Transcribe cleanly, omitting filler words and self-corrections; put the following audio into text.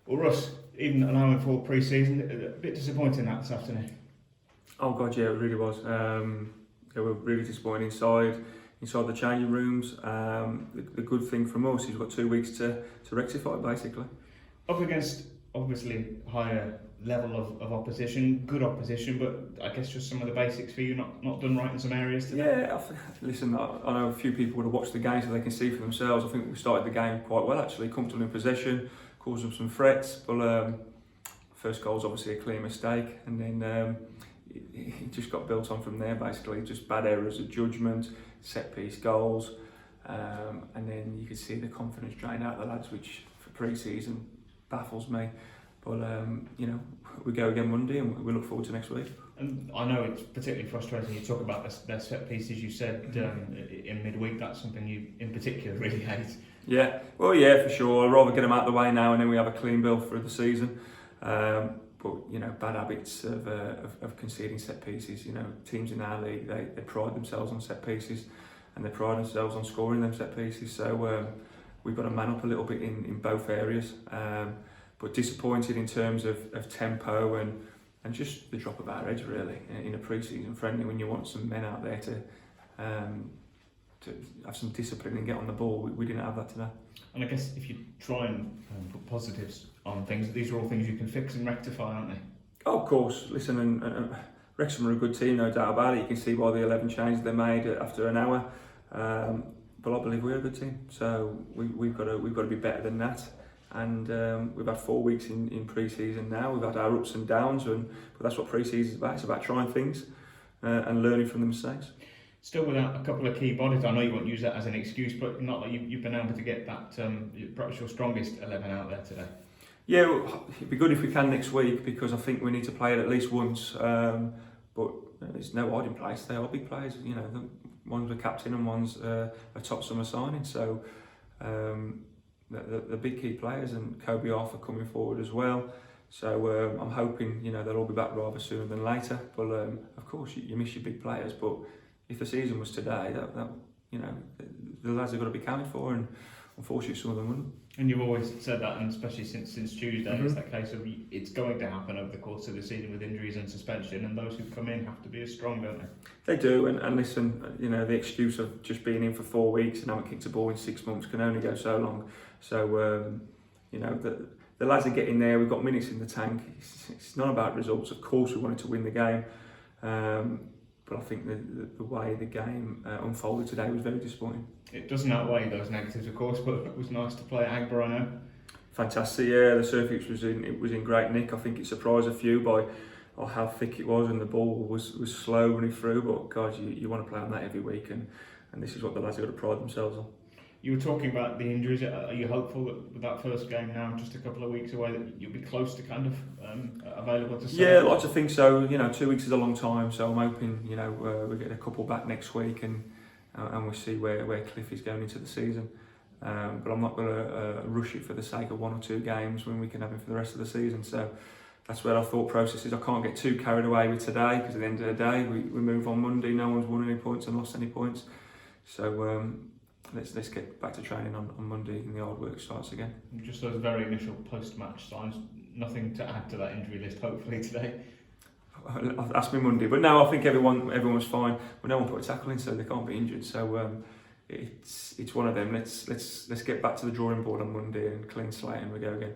Well, Russ, even allowing for pre-season, a bit disappointing that this afternoon. Oh God, yeah, it really was. They were really disappointed inside the changing rooms. The good thing from us is we've got 2 weeks to rectify it, basically. Up against obviously higher level of opposition, good opposition, but I guess just some of the basics for you not done right in some areas today. Yeah, listen, I know a few people would have watched the game so they can see for themselves. I think we started the game quite well actually, comfortable in possession, caused them some threats, but first goal's obviously a clear mistake, and then it just got built on from there basically, just bad errors of judgment, set piece goals, and then you could see the confidence drain out of the lads, which for pre-season baffles me. But we go again Monday and we look forward to next week. And I know it's particularly frustrating. You talk about their set pieces. You said in midweek that's something you in particular really hate. Yeah, well, yeah, for sure. I'd rather get them out of the way now and then we have a clean bill for the season. But bad habits of conceding set pieces. Teams in our league they pride themselves on set pieces, and they pride themselves on scoring them set pieces. So we've got to man up a little bit in both areas. But disappointed in terms of tempo and just the drop of our edge really in a pre-season friendly when you want some men out there to have some discipline and get on the ball. We didn't have that today. And I guess if you try and put positives on things, these are all things you can fix and rectify, aren't they? Oh, of course. Listen, and Wrexham are a good team, no doubt about it. You can see by the 11 changes they made after an hour. But I believe we're a good team, so we've got to be better than that. And we've had 4 weeks in pre-season now. We've had our ups and downs, but that's what pre-season is about. It's about trying things and learning from the mistakes. Still without a couple of key bodies. I know you won't use that as an excuse, but not that you've been able to get that perhaps your strongest 11 out there today. Yeah, well, it'd be good if we can next week, because I think we need to play it at least once. But there's no odd in place. They are big players. One's a captain and one's a top summer signing. So the big key players, and Kobe Arthur coming forward as well. So I'm hoping they'll all be back rather sooner than later. But of course you miss your big players. But if the season was today, the lads have got to be counted for, and unfortunately some of them wouldn't. And you've always said that, and especially since Tuesday, it's that case of it's going to happen over the course of the season with injuries and suspension, and those who come in have to be as strong, don't they? They do, and listen, the excuse of just being in for 4 weeks and haven't kicked a ball in 6 months can only go so long. So the lads are getting there. We've got minutes in the tank. It's not about results. Of course, we wanted to win the game. But I think the way the game unfolded today was very disappointing. It doesn't outweigh those negatives, of course, but it was nice to play at Agba, I know. Fantastic, yeah. The surface was in great nick. I think it surprised a few by how thick it was, and the ball was slow running through. But God, you want to play on that every week, and this is what the lads have got to pride themselves on. You were talking about the injuries. Are you hopeful that with that first game now, just a couple of weeks away, that you'll be close to kind of available to start? Yeah, I'd like to think so. 2 weeks is a long time, so I'm hoping we get a couple back next week, and we see where Cliff is going into the season. But I'm not going to rush it for the sake of 1 or 2 games when we can have him for the rest of the season. So that's where our thought process is. I can't get too carried away with today, because at the end of the day, we move on Monday. No one's won any points and lost any points. So let's get back to training on Monday, and the hard work starts again. Just those very initial post-match signs, nothing to add to that injury list, hopefully, today? Ask me Monday, but no, I think everyone's fine. Well, no one put a tackle in, so they can't be injured. So it's one of them. Let's get back to the drawing board on Monday and clean slate, and we go again.